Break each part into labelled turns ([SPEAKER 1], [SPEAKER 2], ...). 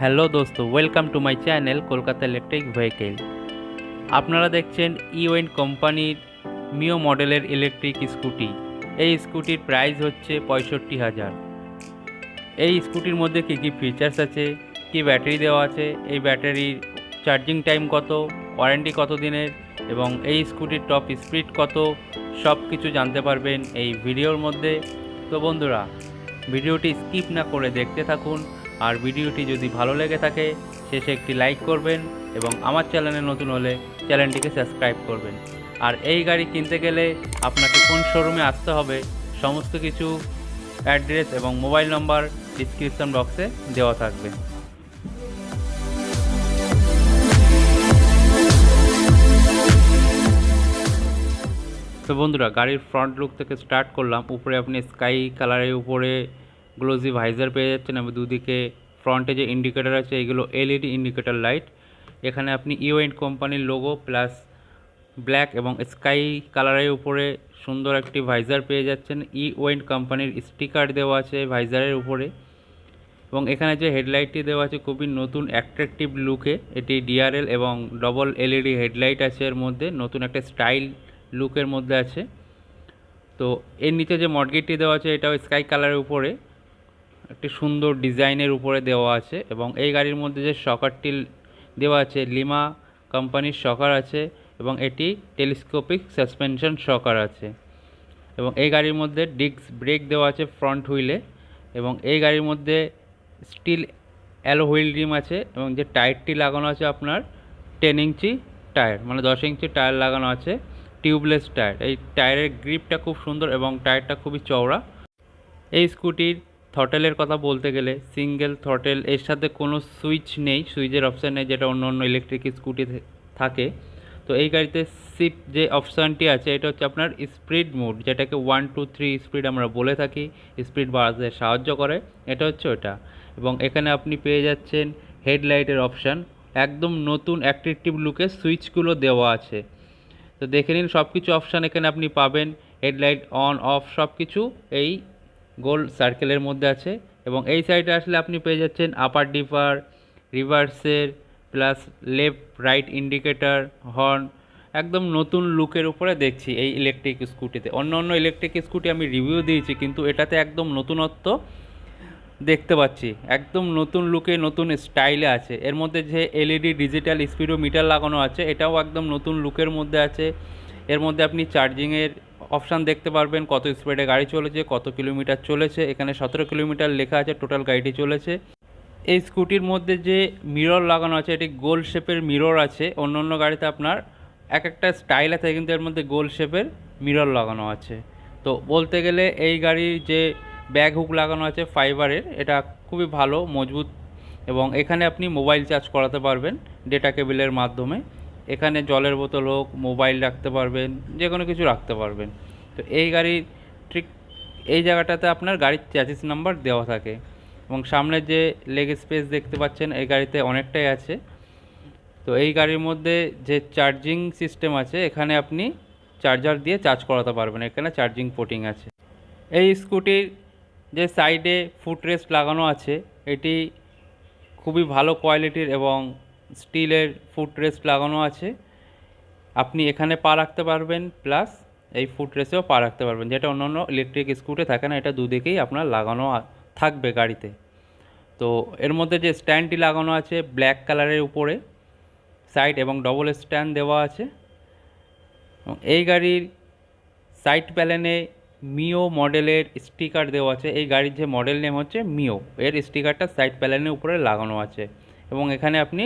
[SPEAKER 1] Hello দোস্ত, welcome to my channel Kolkata electric vehicle. আপনারা দেখছেন ইওয়েন কোম্পানির মিও মডেলের ইলেকট্রিক স্কুটি। এই স্কুটির প্রাইস হচ্ছে 65,000। এই স্কুটির মধ্যে কী কী ফিচার্স আছে, কি ব্যাটারি দেওয়া আছে, এই ব্যাটারির চার্জিং টাইম কত, ওয়ারেন্টি কত দিনের এবং এই স্কুটির টপ স্পিড কত, সব কিছু জানতে পারবেন এই ভিডিওর মধ্যে। তো বন্ধুরা, ভিডিওটি স্কিপ না করে দেখতে থাকুন। আর ভিডিওটি যদি ভালো লেগে থাকে শেষে একটি লাইক করবেন এবং আমার চ্যানেলে নতুন হলে চ্যানেলটিকে সাবস্ক্রাইব করবেন। আর এই গাড়ি কিনতে গেলে আপনাকে কোন শোরুমে আসতে হবে সমস্ত কিছু অ্যাড্রেস এবং মোবাইল নম্বর ডিসক্রিপশন বক্সে দেওয়া থাকবে। তো বন্ধুরা, গাড়ির ফ্রন্ট লুক থেকে স্টার্ট করলাম। উপরে আপনি স্কাই কালারের উপরে গ্লোজি ভাইজার পেয়ে যাচ্ছেন এবং দুদিকে ফ্রন্টে যে ইন্ডিকেটার আছে এগুলো এলইডি ইন্ডিকেটার লাইট। এখানে আপনি ইওয়েন্ট কোম্পানির লোগো প্লাস ব্ল্যাক এবং স্কাই কালারের উপরে সুন্দর একটি ভাইজার পেয়ে যাচ্ছেন। ইওয়েন্ট কোম্পানির স্টিকার দেওয়া আছে ভাইজারের উপরে এবং এখানে যে হেডলাইটটি দেওয়া আছে খুবই নতুন অ্যাট্রাকটিভ লুকে। এটি ডিআরএল এবং ডবল এলইডি হেডলাইট আছে, এর মধ্যে নতুন একটা স্টাইল লুকের মধ্যে আছে। তো এর নিচে যে মডগেটটি দেওয়া আছে এটাও স্কাই কালারের উপরে একটি সুন্দর ডিজাইনের উপরে দেওয়া আছে এবং এই গাড়ির মধ্যে যে শকারটি দেওয়া আছে লিমা কোম্পানির শকার আছে এবং এটি টেলিস্কোপিক সাসপেনশন শকার আছে এবং এই গাড়ির মধ্যে ডিস্ক ব্রেক দেওয়া আছে ফ্রন্ট হুইলে এবং এই গাড়ির মধ্যে স্টিল অ্যালো হুইল রিম আছে এবং যে টায়ারটি লাগানো আছে আপনার 10 ইঞ্চি টায়ার, মানে 10 ইঞ্চি টায়ার লাগানো আছে, টিউবলেস টায়ার। এই টায়ারের গ্রিপটা খুব সুন্দর এবং টায়ারটা খুবই চওড়া। এই স্কুটির থ্রটেলের কথা বলতে গেলে সিঙ্গেল থ্রটেল, এর সাথে কোনো সুইচ নেই, সুইচের অপশান নেই যেটা অন্য অন্য ইলেকট্রিক স্কুটি থাকে। তো এই গাড়িতে শিফট যে অপশানটি আছে এটা হচ্ছে আপনার স্পিড মোড, যেটাকে 1 2 3 স্পিড আমরা বলে থাকি, স্পিড বাড়াতে সাহায্য করে, এটা হচ্ছে ওটা। এবং এখানে আপনি পেয়ে যাচ্ছেন হেডলাইটের অপশান, একদম নতুন অ্যাট্রাকটিভ লুকে সুইচগুলো দেওয়া আছে। তো দেখে নিন সব কিছু অপশান এখানে আপনি পাবেন, হেডলাইট অন অফ সব কিছু এই গোল সার্কেলের মধ্যে আছে। এবং এই সাইডে আসলে আপনি পেয়ে যাচ্ছেন আপার ডিপার, রিভার্সের plus left right indicator, horn. একদম নতুন লুকের উপরে দেখছি এই ইলেকট্রিক স্কুটিতে। অন্য অন্য ইলেকট্রিক স্কুটি আমি রিভিউ দিয়েছি কিন্তু এটাতে একদম নতুনত্ব দেখতে পাচ্ছি, একদম নতুন লুকে নতুন স্টাইলে আছে। এর মধ্যে যে এলইডি ডিজিটাল স্পিডোমিটার লাগানো আছে এটাও একদম নতুন লুকের মধ্যে আছে। এর মধ্যে আপনি চার্জিংয়ের অপশান দেখতে পারবেন, কত স্পিডে গাড়ি চলেছে, কত কিলোমিটার চলেছে। এখানে 17 কিলোমিটার লেখা আছে টোটাল গাড়িটি চলেছে। এই স্কুটির মধ্যে যে মিরর লাগানো আছে এটি গোল শেপের মিরর আছে। অন্য অন্য গাড়িতে আপনার এক একটা স্টাইল আছে কিন্তু এর মধ্যে গোল শেপের মিরর লাগানো আছে। তো বলতে গেলে এই গাড়ির যে ব্যাগ হুক লাগানো আছে ফাইবারের, এটা খুবই ভালো মজবুত এবং এখানে আপনি মোবাইল চার্জ করাতে পারবেন ডেটা কেবিলের মাধ্যমে। এখানে জলের বোতল হোক, মোবাইল রাখতে পারবেন, যে কোনো কিছু রাখতে পারবেন। তো এই গাড়ির ঠিক এই জায়গাটাতে আপনার গাড়ির চ্যাসিস নাম্বার দেওয়া থাকে এবং সামনে যে লেগ স্পেস দেখতে পাচ্ছেন এই গাড়িতে অনেকটাই আছে। তো এই গাড়ির মধ্যে যে চার্জিং সিস্টেম আছে এখানে আপনি চার্জার দিয়ে চার্জ করাতে পারবেন, এখানে চার্জিং পোর্টিং আছে। এই স্কুটির যে সাইডে ফুটরেস্ট লাগানো আছে এটি খুবই ভালো কোয়ালিটির এবং স্টিলের ফুটরেস্ট লাগানো আছে। আপনি এখানে পা রাখতে পারবেন প্লাস এই ফুটরেস্টেও পা রাখতে পারবেন, যেটা অন্য অন্য ইলেকট্রিক স্কুটে থাকে না। এটা দুদিকেই আপনার লাগানো থাকবে গাড়িতে। তো এর মধ্যে যে স্ট্যান্ডটি লাগানো আছে ব্ল্যাক কালারের উপরে সাইড এবং ডবল স্ট্যান্ড দেওয়া আছে। এই গাড়ির সাইড প্যানেলে মিও মডেলের স্টিকার দেওয়া আছে। এই গাড়ির যে মডেল নেম হচ্ছে মিও, এর স্টিকারটা সাইড প্যানেলের উপরে লাগানো আছে এবং এখানে আপনি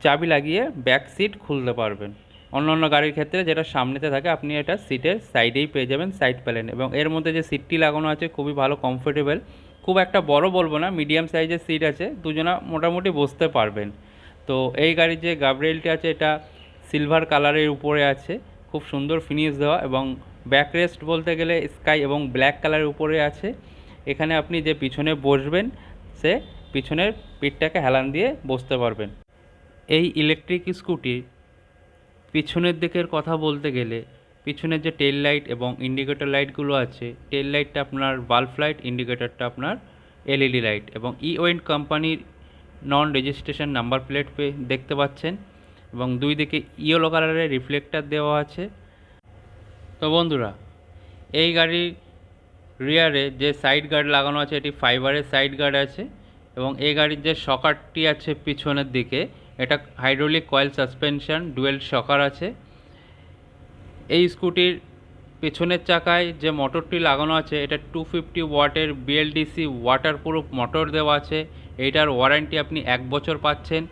[SPEAKER 1] চাবি লাগিয়ে ব্যাক সিট খুলতে পারবেন। অন্য অন্য গাড়ির ক্ষেত্রে যেটা সামনেতে থাকে আপনি এটা সিটের সাইডেই পেয়ে যাবেন সাইড প্যানেলে। এবং এর মধ্যে যে সিটটি লাগানো আছে খুবই ভালো কমফোর্টেবল, খুব একটা বড় বলবো না, মিডিয়াম সাইজের সিট আছে, দুজনা মোটামুটি বসতে পারবেন। তো এই গাড়ির যে গাবরেলটি আছে এটা সিলভার কালারের উপরে আছে, খুব সুন্দর ফিনিশ দেওয়া এবং ব্যাকরেস্ট বলতে গেলে স্কাই এবং ব্ল্যাক কালারের উপরে আছে। এখানে আপনি যে পিছনে বসবেন সে পিছনের পিঠটাকে হেলান দিয়ে বসতে পারবেন। এই ইলেকট্রিক স্কুটির পিছনের দিকের কথা বলতে গেলে পিছনের যে টেল লাইট এবং ইন্ডিকেটর লাইটগুলো আছে, টেল লাইটটা আপনার বাল্ব লাইট, ইন্ডিকেটরটা আপনার এলইডি লাইট এবং ইওয়েন্ট কোম্পানির নন রেজিস্ট্রেশন নাম্বার প্লেট দেখতে পাচ্ছেন এবং দুই দিকে ইয়েলো কালারের রিফ্লেক্টার দেওয়া আছে। তো বন্ধুরা, এই গাড়ির রিয়ারে যে সাইড গার্ড লাগানো আছে এটি ফাইবারের সাইড গার্ড আছে এবং এই গাড়ির যে শকারটি আছে পিছনের দিকে এটা হাইড্রোলিক কয়েল সাসপেনশন ডুয়েল শকার আছে। এই স্কুটির পেছনের চাকায় যে মোটরটি লাগানো আছে এটা 250 ওয়াটের বিএলডিসি ওয়াটারপ্রুফ মোটর দেওয়া আছে। এইটার ওয়ারেন্টি আপনি 1 বছর পাচ্ছেন।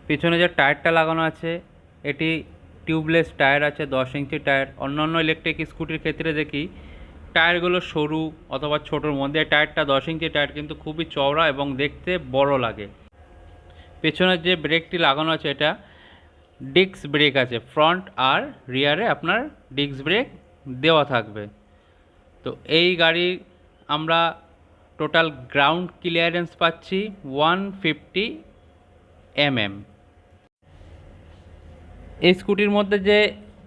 [SPEAKER 1] পিছনে যে টায়ারটা লাগানো আছে এটি টিউবলেস টায়ার আছে, 10 ইঞ্চি টায়ার। অন্যান্য ইলেকট্রিক স্কুটির ক্ষেত্রে দেখি টায়ারগুলো সরু অথবা ছোটোর মধ্যে, টায়ারটা 10 ইঞ্চি টায়ার কিন্তু খুবই চওড়া এবং দেখতে বড় লাগে। পেছনের যে ব্রেকটি লাগানো আছে এটা ডিস্ক ব্রেক আছে, ফ্রন্ট আর রিয়ারে আপনার ডিস্ক ব্রেক দেওয়া থাকবে। তো এই গাড়ির আমরা টোটাল গ্রাউন্ড ক্লিয়ারেন্স পাচ্ছি 150 mm। এই স্কুটির মধ্যে যে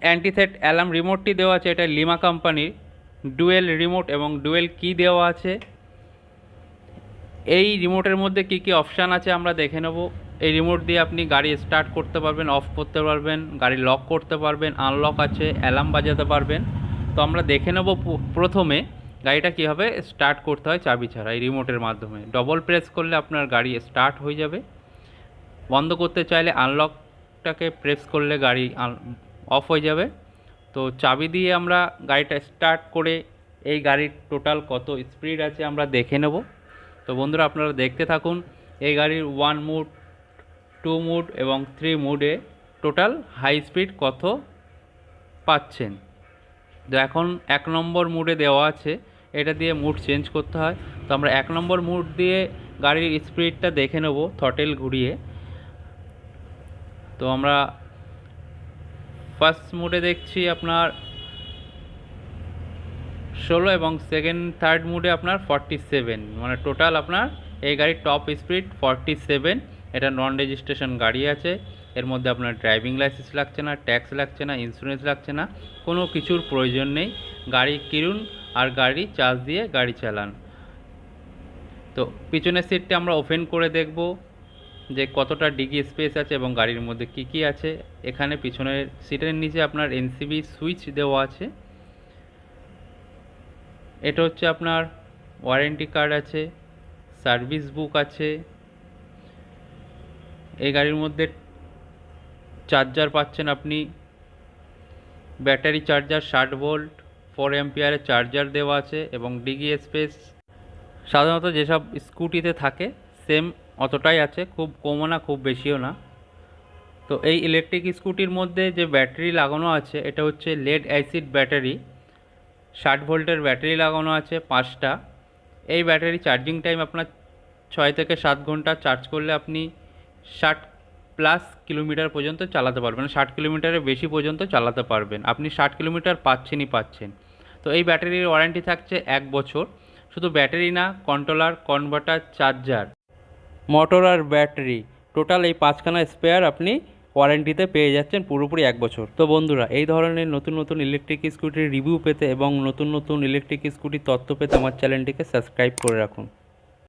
[SPEAKER 1] অ্যান্টিথেট অ্যালার্ম রিমোটটি দেওয়া আছে এটা লিমা কোম্পানির, ডুয়েল রিমোট এবং ডুয়েল কি দেওয়া আছে। এই রিমোটের মধ্যে কি কি অপশান আছে আমরা দেখে নেব। এই রিমোট দিয়ে আপনি গাড়ি স্টার্ট করতে পারবেন, অফ করতে পারবেন, গাড়ি লক করতে পারবেন, আনলক আছে, অ্যালার্ম বাজাতে পারবেন। তো আমরা দেখে নেব প্রথমে গাড়িটা কীভাবে স্টার্ট করতে হয় চাবি ছাড়া এই রিমোটের মাধ্যমে। ডবল প্রেস করলে আপনার গাড়ি স্টার্ট হয়ে যাবে। বন্ধ করতে চাইলে আনলকটাকে প্রেস করলে গাড়ি অফ হয়ে যাবে। তো চাবি দিয়ে আমরা গাড়িটা স্টার্ট করে এই গাড়ির টোটাল কত স্পিড আছে আমরা দেখে নেব। তো বন্ধুরা, আপনারা দেখতে থাকুন। এই গাড়ির 1 মুড, 2 মুড এবং 3 মুডে টোটাল হাই স্পিড কত পাচ্ছেন। তো এখন 1 নম্বর মুডে দেওয়া আছে, এটা দিয়ে মুড চেঞ্জ করতে হয়। তো আমরা 1 নম্বর মুড দিয়ে গাড়ির স্পিডটা দেখে নেব থ্রটেল ঘুরিয়ে। তো আমরা ফার্স্ট মুডে দেখছি আপনার 16 এবং সেকেন্ড থার্ড মুডে আপনার 47, মানে টোটাল আপনার এই গাড়ির টপ স্পিড 47। এটা নন রেজিস্ট্রেশন গাড়ি আছে, এর মধ্যে আপনার ড্রাইভিং লাইসেন্স লাগছে না, ট্যাক্স লাগছে না, ইন্স্যুরেন্স লাগছে না, কোনো কিছুর প্রয়োজন নেই। গাড়ি কিনুন আর গাড়ি চার্জ দিয়ে গাড়ি চালান। তো পিছনের সিটটা আমরা ওপেন করে দেখব যে কতটা ডিগি স্পেস আছে এবং গাড়ির মধ্যে কি কি আছে। এখানে পিছনের সিটের নিচে আপনার এনসিবি সুইচ দেওয়া আছে। এটা হচ্ছে আপনার ওয়ারেন্টি কার্ড আছে, সার্ভিস বুক আছে। এই গাড়ির মধ্যে চার্জার পাচ্ছেন আপনি, ব্যাটারি চার্জার 60 ভোল্ট 4 অ্যাম্পিয়ারের চার্জার দেওয়া আছে এবং ডিগি স্পেস সাধারণত যেসব স্কুটিতে থাকে সেম অতটাই আছে, খুব কমও না খুব বেশিও না। তো এই ইলেকট্রিক স্কুটির মধ্যে যে ব্যাটারি লাগানো আছে এটা হচ্ছে লেড অ্যাসিড ব্যাটারি, 60 ভোল্টের ব্যাটারি লাগানো আছে 5টা। এই ব্যাটারি চার্জিং টাইম আপনার 6 থেকে 7 ঘন্টা চার্জ করলে আপনি 60+ কিলোমিটার পর্যন্ত চালাতে পারবেন, 60 কিলোমিটারের বেশি পর্যন্ত চালাতে পারবেন। আপনি 60 কিলোমিটার পাচ্ছেন। তো এই ব্যাটারির ওয়ারেন্টি থাকছে 1 বছর। শুধু ব্যাটারি না, কন্ট্রোলার, কনভার্টার, চার্জার, মোটর আর ব্যাটারি টোটাল এই 5খানা স্পেয়ার আপনি ওয়ারেন্টিতে পেয়ে যাচ্ছেন পুরোপুরি 1 বছর। তো বন্ধুরা, এই ধরনের নতুন নতুন ইলেকট্রিক স্কুটির রিভিউ পেতে এবং নতুন নতুন ইলেকট্রিক স্কুটির তথ্য পেতে আমার চ্যানেলটিকে সাবস্ক্রাইব করে রাখুন।